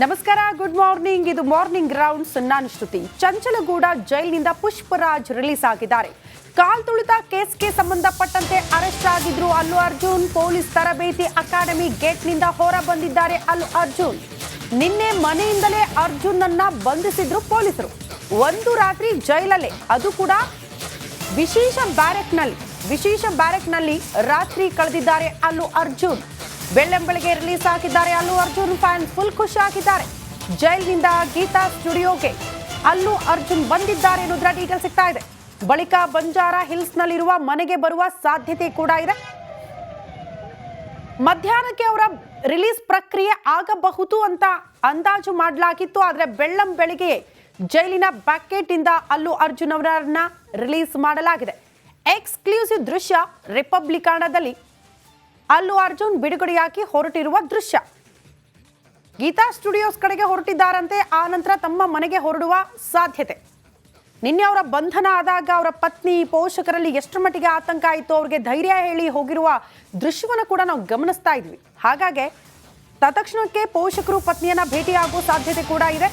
ನಮಸ್ಕಾರ, good morning. ಇದು morning rounds. ನಾನು ಶ್ರುತಿ. ಚಂಚಲಗೂಡ ಜೈಲಿನಿಂದ ಪುಷ್ಪರಾಜ್ ರಿಲೀಸ್ ಆಗಿದ್ದಾರೆ. ಕಾಲ್ತುಳಿತ ಕೇಸ್ಗೆ ಸಂಬಂಧಪಟ್ಟಂತೆ ಅರೆಸ್ಟ್ ಆಗಿದ್ರು ಅಲ್ಲು ಅರ್ಜುನ್. ಪೊಲೀಸ್ ತರಬೇತಿ ಅಕಾಡೆಮಿ ಗೇಟ್ನಿಂದ ಹೊರ ಬಂದಿದ್ದಾರೆ ಅಲ್ಲು ಅರ್ಜುನ್. ನಿನ್ನೆ ಮನೆಯಿಂದಲೇ ಅರ್ಜುನ್ ಅನ್ನ ಬಂಧಿಸಿದ್ರು ಪೊಲೀಸರು. ಒಂದು ರಾತ್ರಿ ಜೈಲಲ್ಲೇ, ಅದು ಕೂಡ ವಿಶೇಷ ಬ್ಯಾರೆಕ್ನಲ್ಲಿ ರಾತ್ರಿ ಕಳೆದಿದ್ದಾರೆ ಅಲ್ಲು ಅರ್ಜುನ್. ಬೆಳ್ಳಂಬೆಳಗ್ಗೆ ರಿಲೀಸ್ ಆಗಿದ್ದಾರೆ ಅಲ್ಲು ಅರ್ಜುನ್. ಫ್ಯಾನ್ಸ್ ಫುಲ್ ಖುಷಿ ಆಗಿದ್ದಾರೆ. ಜೈಲಿನಿಂದ ಗೀತಾ ಸ್ಟುಡಿಯೋಗೆ ಅಲ್ಲು ಅರ್ಜುನ್ ಬಂದಿದ್ದಾರೆ ಅನ್ನೋದ್ರ ಡೀಟೇಲ್ ಸಿಗ್ತಾ ಇದೆ. ಬಳಿಕ ಬಂಜಾರಾ ಹಿಲ್ಸ್ ನಲ್ಲಿರುವ ಮನೆಗೆ ಬರುವ ಸಾಧ್ಯತೆ ಕೂಡ ಇದೆ. ಮಧ್ಯಾಹ್ನಕ್ಕೆ ಅವರ ರಿಲೀಸ್ ಪ್ರಕ್ರಿಯೆ ಆಗಬಹುದು ಅಂತ ಅಂದಾಜು ಮಾಡಲಾಗಿತ್ತು. ಆದರೆ ಬೆಳ್ಳಂಬೆಳಗ್ಗೆ ಜೈಲಿನ ಬ್ಯಾಕೆಟ್ ಇಂದ ಅಲ್ಲು ಅರ್ಜುನ್ ಅವರನ್ನ ರಿಲೀಸ್ ಮಾಡಲಾಗಿದೆ. ಎಕ್ಸ್ಕ್ಲೂಸಿವ್ ದೃಶ್ಯ ರಿಪಬ್ಲಿಕನದಲ್ಲಿ ಅಲ್ಲು ಅರ್ಜುನ್ ಬಿಡುಗಡೆಯಾಗಿ ಹೊರಟಿರುವ ದೃಶ್ಯ. ಗೀತಾ ಸ್ಟುಡಿಯೋಸ್ ಕಡೆಗೆ ಹೊರಟಿದ್ದಾರಂತೆ. ಆ ನಂತರ ತಮ್ಮ ಮನೆಗೆ ಹೊರಡುವ ಸಾಧ್ಯತೆ. ನಿನ್ನೆ ಅವರ ಬಂಧನ ಆದಾಗ ಅವರ ಪತ್ನಿ, ಪೋಷಕರಲ್ಲಿ ಎಷ್ಟರ ಮಟ್ಟಿಗೆ ಆತಂಕ ಆಯಿತು, ಅವ್ರಿಗೆ ಧೈರ್ಯ ಹೇಳಿ ಹೋಗಿರುವ ದೃಶ್ಯವನ್ನು ಕೂಡ ನಾವು ಗಮನಿಸ್ತಾ ಇದ್ವಿ. ಹಾಗಾಗಿ ತತ್ಕ್ಷಣಕ್ಕೆ ಪೋಷಕರು ಪತ್ನಿಯನ್ನ ಭೇಟಿಯಾಗುವ ಸಾಧ್ಯತೆ ಕೂಡ ಇದೆ.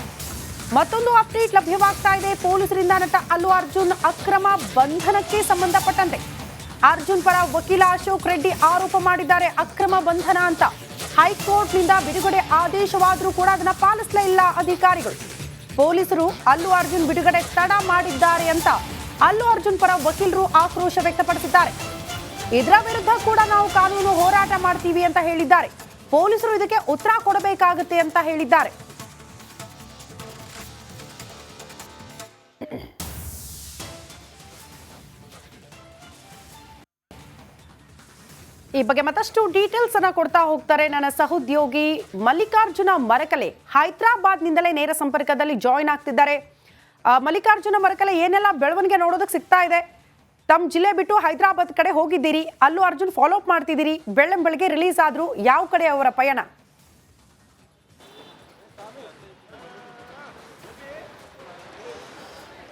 ಮತ್ತೊಂದು ಅಪ್ಡೇಟ್ ಲಭ್ಯವಾಗ್ತಾ ಇದೆ. ಪೊಲೀಸರಿಂದ ನಟ ಅಲ್ಲು ಅರ್ಜುನ್ ಅಕ್ರಮ ಬಂಧನಕ್ಕೆ ಸಂಬಂಧಪಟ್ಟಂತೆ ಅರ್ಜುನ್ ಪರ ವಕೀಲ ಅಶೋಕ್ ರೆಡ್ಡಿ ಆರೋಪ ಮಾಡಿದ್ದಾರೆ ಅಕ್ರಮ ಬಂಧನ ಅಂತ. ಹೈಕೋರ್ಟ್ನಿಂದ ಬಿಡುಗಡೆ ಆದೇಶವಾದರೂ ಕೂಡ ಅದನ್ನ ಪಾಲಿಸಲೇ ಇಲ್ಲ ಅಧಿಕಾರಿಗಳು. ಪೊಲೀಸರು ಅಲ್ಲು ಅರ್ಜುನ್ ಬಿಡುಗಡೆ ತಡ ಮಾಡಿದ್ದಾರೆ ಅಂತ ಅಲ್ಲು ಅರ್ಜುನ್ ಪರ ವಕೀಲರು ಆಕ್ರೋಶ ವ್ಯಕ್ತಪಡಿಸಿದ್ದಾರೆ. ಇದರ ವಿರುದ್ಧ ಕೂಡ ನಾವು ಕಾನೂನು ಹೋರಾಟ ಮಾಡ್ತೀವಿ ಅಂತ ಹೇಳಿದ್ದಾರೆ. ಪೊಲೀಸರು ಇದಕ್ಕೆ ಉತ್ತರ ಕೊಡಬೇಕಾಗುತ್ತೆ ಅಂತ ಹೇಳಿದ್ದಾರೆ. ಈ ಬಗ್ಗೆ ಮತ್ತಷ್ಟು ಡೀಟೇಲ್ಸ್ ಅನ್ನ ಕೊಡ್ತಾ ಹೋಗ್ತಾರೆ ನನ್ನ ಸಹೋದ್ಯೋಗಿ ಮಲ್ಲಿಕಾರ್ಜುನ ಮರಕಲೆ. ಹೈದರಾಬಾದ್ನಿಂದಲೇ ನೇರ ಸಂಪರ್ಕದಲ್ಲಿ ಜಾಯಿನ್ ಆಗ್ತಿದ್ದಾರೆ. ಮಲ್ಲಿಕಾರ್ಜುನ ಮರಕಲೆ, ಏನೆಲ್ಲ ಬೆಳವಣಿಗೆ ನೋಡೋದಕ್ಕೆ ಸಿಗ್ತಾ ಇದೆ? ತಮ್ಮ ಜಿಲ್ಲೆ ಬಿಟ್ಟು ಹೈದರಾಬಾದ್ ಕಡೆ ಹೋಗಿದ್ದೀರಿ, ಅಲ್ಲು ಅರ್ಜುನ್ ಫಾಲೋ ಅಪ್ ಮಾಡ್ತಿದ್ದೀರಿ. ಬೆಳ್ಳಂಬೆಳಗ್ಗೆ ರಿಲೀಸ್ ಆದ್ರು, ಯಾವ ಕಡೆ ಅವರ ಪಯಣ?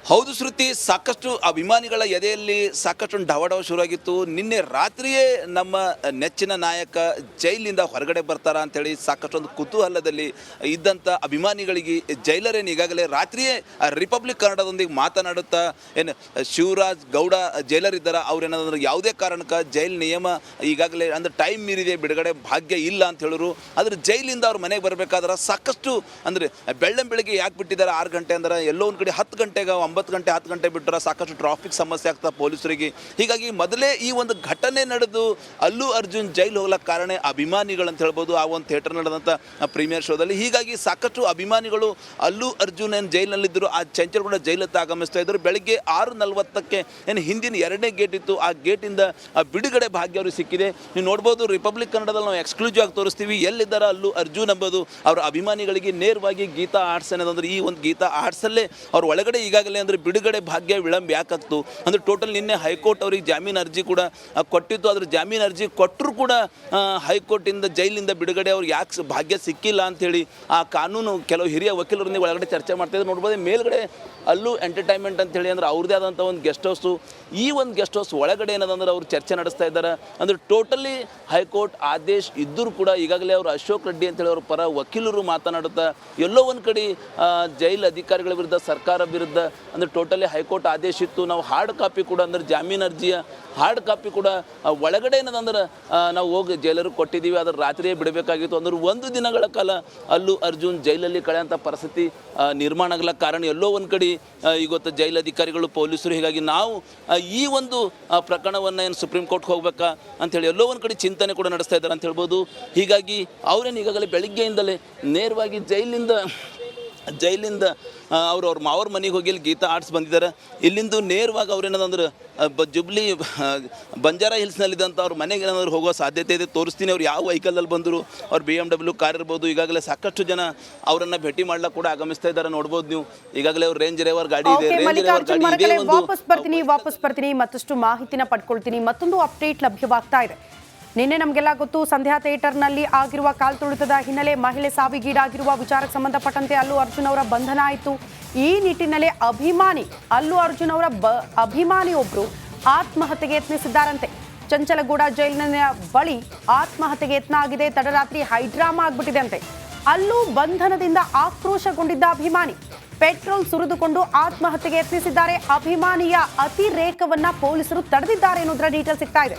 ಹೌದು ಶ್ರುತಿ, ಸಾಕಷ್ಟು ಅಭಿಮಾನಿಗಳ ಎದೆಯಲ್ಲಿ ಸಾಕಷ್ಟು ಡವಡವ ಶುರುವಾಗಿತ್ತು. ನಿನ್ನೆ ರಾತ್ರಿಯೇ ನಮ್ಮ ನೆಚ್ಚಿನ ನಾಯಕ ಜೈಲಿಂದ ಹೊರಗಡೆ ಬರ್ತಾರ ಅಂಥೇಳಿ ಸಾಕಷ್ಟೊಂದು ಕುತೂಹಲದಲ್ಲಿ ಇದ್ದಂಥ ಅಭಿಮಾನಿಗಳಿಗೆ ಜೈಲರೇನು ಈಗಾಗಲೇ ರಾತ್ರಿಯೇ ರಿಪಬ್ಲಿಕ್ ಕನ್ನಡದೊಂದಿಗೆ ಮಾತನಾಡುತ್ತಾ ಏನು ಶಿವರಾಜ್ ಗೌಡ ಜೈಲರ್ ಇದ್ದಾರೆ, ಅವ್ರೇನಾದ್ರೆ ಯಾವುದೇ ಕಾರಣಕ್ಕೆ ಜೈಲ್ ನಿಯಮ ಈಗಾಗಲೇ ಅಂದರೆ ಟೈಮ್ ಮೀರಿದೆ, ಬಿಡುಗಡೆ ಭಾಗ್ಯ ಇಲ್ಲ ಅಂತ ಹೇಳಿದ್ರು. ಆದರೆ ಜೈಲಿಂದ ಅವ್ರ ಮನೆಗೆ ಬರಬೇಕಾದ್ರೆ ಸಾಕಷ್ಟು ಅಂದರೆ ಬೆಳ್ಳಂಬೆಳಗ್ಗೆ ಯಾಕೆ ಬಿಟ್ಟಿದ್ದಾರೆ 6 ಗಂಟೆ ಅಂದ್ರೆ ಎಲ್ಲೋ ಒಂದು ಕಡೆ 10 ಗಂಟೆಗೆ 9 ಗಂಟೆ 10 ಗಂಟೆ ಬಿಟ್ಟರೆ ಸಾಕಷ್ಟು ಟ್ರಾಫಿಕ್ ಸಮಸ್ಯೆ ಆಗ್ತದೆ ಪೊಲೀಸರಿಗೆ. ಹೀಗಾಗಿ ಮೊದಲೇ ಈ ಒಂದು ಘಟನೆ ನಡೆದು ಅಲ್ಲು ಅರ್ಜುನ್ ಜೈಲು ಹೋಗ್ಲಕ್ಕೆ ಕಾರಣ ಅಭಿಮಾನಿಗಳಂತ ಹೇಳ್ಬೋದು. ಆ ಒಂದು ಥಿಯೇಟರ್ ನಡೆದಂಥ ಪ್ರೀಮಿಯರ್ ಶೋದಲ್ಲಿ. ಹೀಗಾಗಿ ಸಾಕಷ್ಟು ಅಭಿಮಾನಿಗಳು ಅಲ್ಲು ಅರ್ಜುನ್ ಏನು ಜೈಲಿನಲ್ಲಿದ್ದರು, ಆ ಚಂಚಲಗೂಡ ಜೈಲತ್ತ ಆಗಮಿಸ್ತಾ ಇದ್ದರು. ಬೆಳಗ್ಗೆ 6:40ಕ್ಕೆ ಏನು ಹಿಂದಿನ 2ನೇ ಗೇಟ್ ಇತ್ತು, ಆ ಗೇಟಿಂದ ಬಿಡುಗಡೆ ಭಾಗ್ಯ ಅವ್ರಿಗೆ ಸಿಕ್ಕಿದೆ. ನೀವು ನೋಡ್ಬೋದು, ರಿಪಬ್ಲಿಕ್ ಕನ್ನಡದಲ್ಲಿ ನಾವು ಎಕ್ಸ್ಕ್ಲೂಸಿವ್ ಆಗಿ ತೋರಿಸ್ತೀವಿ ಎಲ್ಲಿದ್ದಾರೆ ಅಲ್ಲು ಅರ್ಜುನ್ ಎಂಬುದು. ಅವರ ಅಭಿಮಾನಿಗಳಿಗೆ ನೇರವಾಗಿ ಗೀತಾ ಆರ್ಟ್ಸ್ ಅನ್ನೋದಂದ್ರೆ ಈ ಒಂದು ಗೀತಾ ಆರ್ಟ್ಸಲ್ಲೇ ಅವ್ರ ಒಳಗಡೆ ಈಗಾಗಲೇ ಅಂದರೆ ಬಿಡುಗಡೆ ಭಾಗ್ಯ ವಿಳಂಬ ಯಾಕತ್ತು ಅಂದರೆ ಟೋಟಲ್ ನಿನ್ನೆ ಹೈಕೋರ್ಟ್ ಅವ್ರಿಗೆ ಜಾಮೀನು ಅರ್ಜಿ ಕೂಡ ಕೊಟ್ಟಿತ್ತು. ಅದ್ರ ಜಾಮೀನು ಅರ್ಜಿ ಕೊಟ್ಟರು ಕೂಡ ಹೈಕೋರ್ಟಿಂದ ಜೈಲಿಂದ ಬಿಡುಗಡೆ ಅವ್ರಿಗೆ ಯಾಕೆ ಭಾಗ್ಯ ಸಿಕ್ಕಿಲ್ಲ ಅಂಥೇಳಿ ಆ ಕಾನೂನು ಕೆಲವು ಹಿರಿಯ ವಕೀಲರೊಂದಿಗೆ ಒಳಗಡೆ ಚರ್ಚೆ ಮಾಡ್ತಾಯಿದ್ರು. ನೋಡ್ಬೋದು ಮೇಲ್ಗಡೆ ಅಲ್ಲು ಎಂಟರ್ಟೈನ್ಮೆಂಟ್ ಅಂತೇಳಿ ಅಂದರೆ ಅವ್ರದ್ದೇ ಆದಂಥ ಒಂದು ಗೆಸ್ಟ್ ಹೌಸು. ಈ ಒಂದು ಗೆಸ್ಟ್ ಹೌಸ್ ಒಳಗಡೆ ಏನದಂದ್ರೆ ಅವ್ರು ಚರ್ಚೆ ನಡೆಸ್ತಾ ಇದ್ದಾರೆ. ಅಂದರೆ ಟೋಟಲಿ ಹೈಕೋರ್ಟ್ ಆದೇಶ ಇದ್ದರೂ ಕೂಡ ಈಗಾಗಲೇ ಅವರು ಅಶೋಕ್ ರೆಡ್ಡಿ ಅಂತೇಳಿ ಅವ್ರ ಪರ ವಕೀಲರು ಮಾತನಾಡುತ್ತಾ ಎಲ್ಲೋ ಒಂದು ಕಡೆ ಜೈಲು ಅಧಿಕಾರಿಗಳ ವಿರುದ್ಧ, ಸರ್ಕಾರ ವಿರುದ್ಧ ಅಂದರೆ ಟೋಟಲಿ ಹೈಕೋರ್ಟ್ ಆದೇಶ ಇತ್ತು. ನಾವು ಹಾರ್ಡ್ ಕಾಪಿ ಕೂಡ ಅಂದರೆ ಜಾಮೀನು ಅರ್ಜಿಯ ಹಾರ್ಡ್ ಕಾಪಿ ಕೂಡ ಒಳಗಡೆ ಏನದಂದ್ರೆ ನಾವು ಹೋಗಿ ಜೈಲರಿಗೆ ಕೊಟ್ಟಿದ್ದೀವಿ, ಅದ್ರ ರಾತ್ರಿಯೇ ಬಿಡಬೇಕಾಗಿತ್ತು ಅಂದ್ರೆ 1 ದಿನಗಳ ಕಾಲ ಅಲ್ಲು ಅರ್ಜುನ್ ಜೈಲಲ್ಲಿ ಕಳೆಯೋಂಥ ಪರಿಸ್ಥಿತಿ ನಿರ್ಮಾಣ ಆಗ್ಲಕ್ಕೆ ಕಾರಣ ಎಲ್ಲೋ ಒಂದು ಕಡೆ ಇವತ್ತು ಜೈಲು ಅಧಿಕಾರಿಗಳು, ಪೊಲೀಸರು. ಹೀಗಾಗಿ ನಾವು ಈ ಒಂದು ಪ್ರಕರಣವನ್ನು ಏನು ಸುಪ್ರೀಂ ಕೋರ್ಟ್ಗೆ ಹೋಗ್ಬೇಕಾ ಅಂಥೇಳಿ ಎಲ್ಲೋ ಒಂದು ಕಡೆ ಚಿಂತನೆ ಕೂಡ ನಡೆಸ್ತಾ ಇದ್ದಾರೆ ಅಂತ ಹೇಳ್ಬೋದು. ಹೀಗಾಗಿ ಅವರೇನು ಈಗಾಗಲೇ ಬೆಳಿಗ್ಗೆಯಿಂದಲೇ ನೇರವಾಗಿ ಜೈಲಿಂದ ಅವ್ರ ಮಾವರ ಮನೆಗೆ ಹೋಗಿ ಇಲ್ಲಿ ಗೀತಾ ಆರ್ಟ್ಸ್ ಬಂದಿದ್ದಾರೆ. ಇಲ್ಲಿಂದ ನೇರವಾಗಿ ಅವ್ರೇನದಂದ್ರೆ ಜುಬ್ಲಿ ಬಂಜಾರಾ ಹಿಲ್ಸ್ನಲ್ಲಿದ್ದಂಥ ಅವ್ರ ಮನೆಗೆ ಏನಾದ್ರು ಹೋಗೋ ಸಾಧ್ಯತೆ ಇದೆ. ತೋರಿಸ್ತೀನಿ ಅವ್ರು ಯಾವ ವೆಹಿಕಲಲ್ಲಿ ಬಂದರು. ಅವ್ರು BMW ಕಾರ್ ಇರ್ಬೋದು. ಈಗಾಗಲೇ ಸಾಕಷ್ಟು ಜನ ಅವರನ್ನು ಭೇಟಿ ಮಾಡ್ಲಿಕ್ಕೆ ಕೂಡ ಆಗಮಿಸ್ತಾ ಇದ್ದಾರೆ. ನೋಡ್ಬೋದು ನೀವು ಈಗಾಗಲೇ ಅವ್ರು ರೇಂಜ್ ರೇವರ್ ಗಾಡಿ ಇದೆ. ವಾಪಸ್ ಬರ್ತೀನಿ ಮತ್ತಷ್ಟು ಮಾಹಿತಿನ ಪಡ್ಕೊಳ್ತೀನಿ. ಮತ್ತೊಂದು ಅಪ್ಡೇಟ್ ಲಭ್ಯವಾಗ್ತಾ ಇದೆ. ನಿನ್ನೆ ನಮಗೆಲ್ಲ ಗೊತ್ತು, ಸಂಧ್ಯಾ ಥಿಯೇಟರ್ನಲ್ಲಿ ಆಗಿರುವ ಕಾಲ್ತುಳಿತದ ಹಿನ್ನೆಲೆ ಮಹಿಳೆ ಸಾವಿಗೀಡಾಗಿರುವ ವಿಚಾರಕ್ಕೆ ಸಂಬಂಧಪಟ್ಟಂತೆ ಅಲ್ಲು ಅರ್ಜುನ್ ಅವರ ಬಂಧನ ಆಯಿತು. ಈ ನಿಟ್ಟಿನಲ್ಲಿ ಅಲ್ಲು ಅರ್ಜುನ್ ಅವರ ಅಭಿಮಾನಿಯೊಬ್ಬರು ಆತ್ಮಹತ್ಯೆಗೆ ಯತ್ನಿಸಿದ್ದಾರಂತೆ. ಚಂಚಲಗೂಡ ಜೈಲಿನ ಬಳಿ ಆತ್ಮಹತ್ಯೆಗೆ ಯತ್ನ ಆಗಿದೆ. ತಡರಾತ್ರಿ ಹೈಡ್ರಾಮಾ ಆಗ್ಬಿಟ್ಟಿದೆ ಅಂತೆ. ಅಲ್ಲೂ ಬಂಧನದಿಂದ ಆಕ್ರೋಶಗೊಂಡಿದ್ದ ಅಭಿಮಾನಿ ಪೆಟ್ರೋಲ್ ಸುರಿದುಕೊಂಡು ಆತ್ಮಹತ್ಯೆಗೆ ಯತ್ನಿಸಿದ್ದಾರೆ. ಅಭಿಮಾನಿಯ ಅತಿರೇಕವನ್ನ ಪೊಲೀಸರು ತಡೆದಿದ್ದಾರೆ ಅನ್ನೋದರ ಡೀಟೇಲ್ ಸಿಗ್ತಾ ಇದೆ.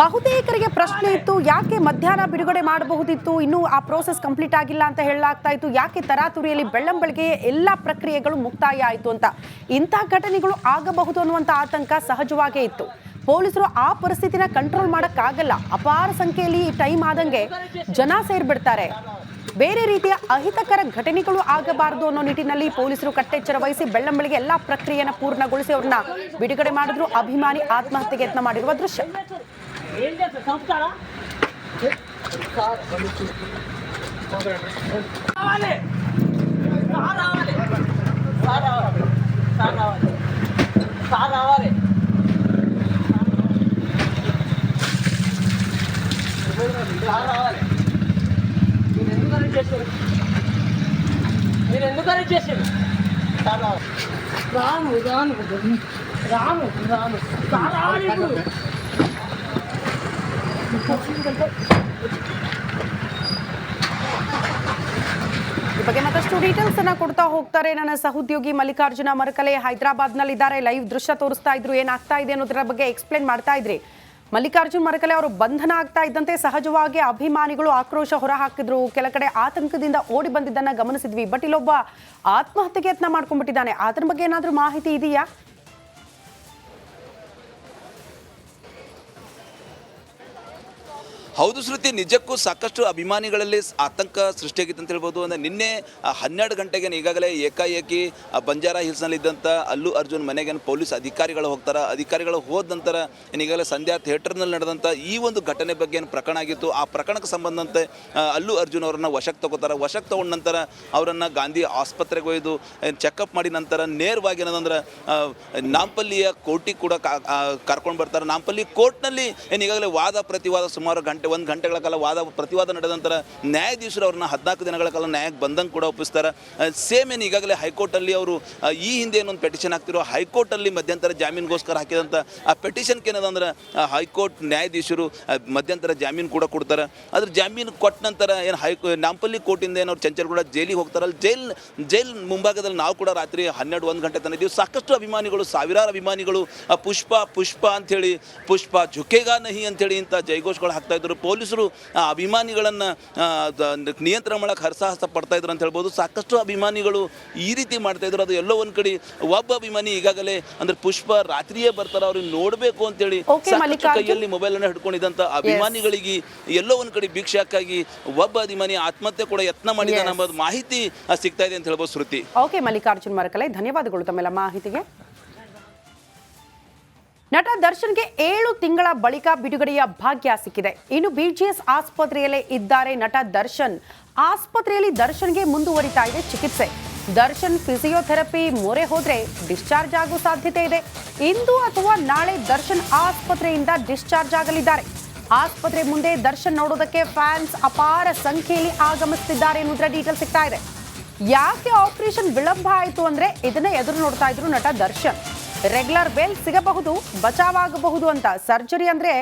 ಬಹುತೇಕರಿಗೆ ಪ್ರಶ್ನೆ ಇತ್ತು, ಯಾಕೆ ಮಧ್ಯಾಹ್ನ ಬಿಡುಗಡೆ ಮಾಡಬಹುದಿತ್ತು, ಇನ್ನೂ ಆ ಪ್ರೋಸೆಸ್ ಕಂಪ್ಲೀಟ್ ಆಗಿಲ್ಲ ಅಂತ ಹೇಳಲಾಗ್ತಾ ಇತ್ತು, ಯಾಕೆ ತರಾತುರಿಯಲ್ಲಿ ಬೆಳ್ಳಂಬೆಳಗ್ಗೆ ಎಲ್ಲ ಪ್ರಕ್ರಿಯೆಗಳು ಮುಕ್ತಾಯ ಆಯಿತು ಅಂತ. ಇಂಥ ಘಟನೆಗಳು ಆಗಬಹುದು ಅನ್ನುವಂಥ ಆತಂಕ ಸಹಜವಾಗೇ ಇತ್ತು. ಪೊಲೀಸರು ಆ ಪರಿಸ್ಥಿತಿನ ಕಂಟ್ರೋಲ್ ಮಾಡೋಕ್ಕಾಗಲ್ಲ. ಅಪಾರ ಸಂಖ್ಯೆಯಲ್ಲಿ ಟೈಮ್ ಆದಂಗೆ ಜನ ಸೇರ್ಬಿಡ್ತಾರೆ. ಬೇರೆ ರೀತಿಯ ಅಹಿತಕರ ಘಟನೆಗಳು ಆಗಬಾರದು ಅನ್ನೋ ನಿಟ್ಟಿನಲ್ಲಿ ಪೊಲೀಸರು ಕಟ್ಟೆಚ್ಚರ ವಹಿಸಿ ಬೆಳ್ಳಂಬೆಳಗ್ಗೆ ಎಲ್ಲಾ ಪ್ರಕ್ರಿಯೆಯನ್ನು ಪೂರ್ಣಗೊಳಿಸಿ ಅವ್ರನ್ನ ಬಿಡುಗಡೆ ಮಾಡಿದ್ರು. ಅಭಿಮಾನಿ ಆತ್ಮಹತ್ಯೆಗೆ ಯತ್ನ ಮಾಡಿರುವ ದೃಶ್ಯ. మీరు ఎందుకని చేసారు రాను రాను రాను రాను రావాలి ఇప్పుడు ಈ ಬಗ್ಗೆ ಮತ್ತಷ್ಟು ಡೀಟೇಲ್ಸ್ ಅನ್ನ ಕೊಡ್ತಾ ಹೋಗ್ತಾರೆ ನನ್ನ ಸಹೋದ್ಯೋಗಿ ಮಲ್ಲಿಕಾರ್ಜುನ ಮರಕಲೆ. ಹೈದರಾಬಾದ್ ನಲ್ಲಿ ಇದ್ದಾರೆ, ಲೈವ್ ದೃಶ್ಯ ತೋರಿಸ್ತಾ ಇದ್ರು, ಏನಾಗ್ತಾ ಇದೆ ಅನ್ನೋದರ ಬಗ್ಗೆ ಎಕ್ಸ್ಪ್ಲೇನ್ ಮಾಡ್ತಾ ಇದ್ರಿ. ಮಲ್ಲಿಕಾರ್ಜುನ್ ಮರಕಲೆ ಅವರು ಬಂಧನ ಆಗ್ತಾ ಇದ್ದಂತೆ ಸಹಜವಾಗಿ ಅಭಿಮಾನಿಗಳು ಆಕ್ರೋಶ ಹೊರಹಾಕಿದ್ರು. ಕೆಲ ಕಡೆ ಆತಂಕದಿಂದ ಓಡಿ ಬಂದಿದ್ದನ್ನ ಗಮನಿಸಿದ್ವಿ. ಬಟ್ ಇಲ್ಲೊಬ್ಬ ಆತ್ಮಹತ್ಯೆಗೆ ಯತ್ನ ಮಾಡ್ಕೊಂಡ್ಬಿಟ್ಟಿದ್ದಾನೆ. ಅದರ ಬಗ್ಗೆ ಏನಾದ್ರೂ ಮಾಹಿತಿ ಇದೆಯಾ? ಹೌದು ಶ್ರುತಿ, ನಿಜಕ್ಕೂ ಸಾಕಷ್ಟು ಅಭಿಮಾನಿಗಳಲ್ಲಿ ಆತಂಕ ಸೃಷ್ಟಿಯಾಗಿತ್ತು ಅಂತ ಹೇಳ್ಬೋದು. ಅಂದರೆ ನಿನ್ನೆ 12 ಗಂಟೆಗೆ ಈಗಾಗಲೇ ಏಕಾಏಕಿ ಬಂಜಾರಾ ಹಿಲ್ಸ್ನಲ್ಲಿದ್ದಂಥ ಅಲ್ಲು ಅರ್ಜುನ್ ಮನೆಗೆ ಪೊಲೀಸ್ ಅಧಿಕಾರಿಗಳು ಹೋಗ್ತಾರೆ. ಅಧಿಕಾರಿಗಳು ಹೋದ ನಂತರ ಈಗಾಗಲೇ ಸಂಧ್ಯಾ ಥಿಯೇಟರ್ನಲ್ಲಿ ನಡೆದಂಥ ಈ ಒಂದು ಘಟನೆ ಬಗ್ಗೆ ಏನು ಪ್ರಕರಣ ಆಗಿತ್ತು, ಆ ಪ್ರಕರಣಕ್ಕೆ ಸಂಬಂಧಂತೆ ಅಲ್ಲು ಅರ್ಜುನ್ ಅವರನ್ನು ವಶಕ್ಕೆ ತಗೋತಾರೆ. ವಶಕ್ಕೆ ತಗೊಂಡ ನಂತರ ಅವರನ್ನು ಗಾಂಧಿ ಆಸ್ಪತ್ರೆಗೆ ಒಯ್ದು ಚೆಕಪ್ ಮಾಡಿ ನಂತರ ನೇರವಾಗಿ ಏನಂದ್ರೆ ನಾಂಪಲ್ಲಿಯ ಕೋರ್ಟಿಗೆ ಕೂಡ ಕರ್ಕೊಂಡು ಬರ್ತಾರೆ. ನಾಂಪಲ್ಲಿ ಕೋರ್ಟ್ನಲ್ಲಿ ಈಗಾಗಲೇ ವಾದ ಪ್ರತಿವಾದ ಸುಮಾರು 1 ಗಂಟೆಗಳ ಕಾಲ ವಾದ ಪ್ರತಿವಾದ ನಡೆದ ನಂತರ ನ್ಯಾಯಾಧೀಶರು ಅವ್ರನ್ನ 14 ದಿನಗಳ ಕಾಲ ನ್ಯಾಯಕ್ಕೆ ಬಂದಂಗೆ ಕೂಡ ಒಪ್ಪಿಸ್ತಾರೆ. ಸೇಮ್ ಏನು ಈಗಾಗಲೇ ಹೈಕೋರ್ಟಲ್ಲಿ ಅವರು ಈ ಹಿಂದೆ ಏನೊಂದು ಪೆಟಿಷನ್ ಹಾಕ್ತಿರೋ ಹೈಕೋರ್ಟಲ್ಲಿ ಮಧ್ಯಂತರ ಜಾಮೀನಿಗೋಸ್ಕರ ಹಾಕಿದಂಥ ಆ ಪೆಟಿಷನ್ಗೆ ಏನದಂದ್ರೆ ಹೈಕೋರ್ಟ್ ನ್ಯಾಯಾಧೀಶರು ಮಧ್ಯಂತರ ಜಾಮೀನು ಕೂಡ ಕೊಡ್ತಾರೆ. ಅದ್ರ ಜಾಮೀನು ಕೊಟ್ಟ ನಂತರ ಏನು ನಾಂಪಲ್ಲಿ ಕೋರ್ಟಿಂದ ಏನವ್ರು ಚಂಚಲ್ಗೂಡ ಜೈಲಿಗೆ ಹೋಗ್ತಾರಲ್ಲ, ಜೈಲ್ ಮುಂಭಾಗದಲ್ಲಿ ನಾವು ಕೂಡ ರಾತ್ರಿ 12-1 ಗಂಟೆ ತನಕ ಇದ್ದೀವಿ. ಸಾಕಷ್ಟು ಅಭಿಮಾನಿಗಳು, ಸಾವಿರಾರು ಅಭಿಮಾನಿಗಳು ಪುಷ್ಪ ಅಂಥೇಳಿ, ಪುಷ್ಪ ಝುಕೇಗಾ ನಹಿ ಅಂಥೇಳಿ ಇಂಥ ಜೈಘೋಷಗಳು ಹಾಕ್ತಾ ಇದ್ರು. ಪೊಲೀಸರು ಅಭಿಮಾನಿಗಳನ್ನು ನಿಯಂತ್ರಣ ಮಾಡೋಕ್ಕೆ ಹರಸಾಹಸ ಪಡ್ತಾ ಇದ್ರು ಅಂತ ಹೇಳ್ಬೋದು. ಸಾಕಷ್ಟು ಅಭಿಮಾನಿಗಳು ಈ ರೀತಿ ಮಾಡ್ತಾ ಇದ್ರು. ಅದು ಎಲ್ಲೋ ಒಂದ್ ಕಡೆ ಒಬ್ಬ ಅಭಿಮಾನಿ ಈಗಾಗಲೇ ಅಂದ್ರೆ ಪುಷ್ಪ ರಾತ್ರಿಯೇ ಬರ್ತಾರೆ, ಅವ್ರಿಗೆ ನೋಡಬೇಕು ಅಂತೇಳಿ ಕೈಯಲ್ಲಿ ಮೊಬೈಲ್ ಅನ್ನು ಹಿಡ್ಕೊಂಡಿದ್ದಂಥ ಅಭಿಮಾನಿಗಳಿಗೆ ಎಲ್ಲೋ ಒಂದ್ ಕಡೆ ಭಿಕ್ಷಾಕಾಗಿ ಒಬ್ಬ ಅಭಿಮಾನಿ ಆತ್ಮಹತ್ಯೆ ಕೂಡ ಯತ್ನ ಮಾಡಿದ ಎಂಬುದು ಮಾಹಿತಿ ಸಿಗ್ತಾ ಇದೆ ಅಂತ ಹೇಳ್ಬೋದು. ಶ್ರುತಿ. ಓಕೆ ಮಲ್ಲಿಕಾರ್ಜುನ್ ಮರಕಲೆ, ಧನ್ಯವಾದಗಳು ತಮ್ಮೆಲ್ಲ ಮಾಹಿತಿಗೆ. ನಟ ದರ್ಶನ್ಗೆ 7 ತಿಂಗಳ ಬಳಿಕ ಬಿಡುಗಡೆಯ ಭಾಗ್ಯ ಸಿಕ್ಕಿದೆ. ಇನ್ನು ಬಿಜಿಎಸ್ ಆಸ್ಪತ್ರೆಯಲ್ಲೇ ಇದ್ದಾರೆ ನಟ ದರ್ಶನ್. ಆಸ್ಪತ್ರೆಯಲ್ಲಿ ದರ್ಶನ್ಗೆ ಮುಂದುವರಿತಾ ಇದೆ ಚಿಕಿತ್ಸೆ. ದರ್ಶನ್ ಫಿಸಿಯೋಥೆರಪಿ ಮೊರೆ ಹೋದ್ರೆ ಡಿಸ್ಚಾರ್ಜ್ ಆಗೋ ಸಾಧ್ಯತೆ ಇದೆ. ಇಂದು ಅಥವಾ ನಾಳೆ ದರ್ಶನ್ ಆಸ್ಪತ್ರೆಯಿಂದ ಡಿಸ್ಚಾರ್ಜ್ ಆಗಲಿದ್ದಾರೆ. ಆಸ್ಪತ್ರೆ ಮುಂದೆ ದರ್ಶನ್ ನೋಡೋದಕ್ಕೆ ಫ್ಯಾನ್ಸ್ ಅಪಾರ ಸಂಖ್ಯೆಯಲ್ಲಿ ಆಗಮಿಸುತ್ತಿದ್ದಾರೆ ಎನ್ನುವುದರ ಡೀಟೇಲ್ ಸಿಗ್ತಾ ಇದೆ. ಯಾಕೆ ಆಪರೇಷನ್ ವಿಳಂಬ ಆಯಿತು ಅಂದ್ರೆ ಇದನ್ನ ಎದುರು ನೋಡ್ತಾ ಇದ್ರು ನಟ ದರ್ಶನ್. ರೆಗ್ಯುಲರ್ ಬೇಲ್ ಸಿಗಬಹುದು, ಬಚಾವಾಗಬಹುದು ಅಂತ. ಸರ್ಜರಿ ಅಂದ್ರೆ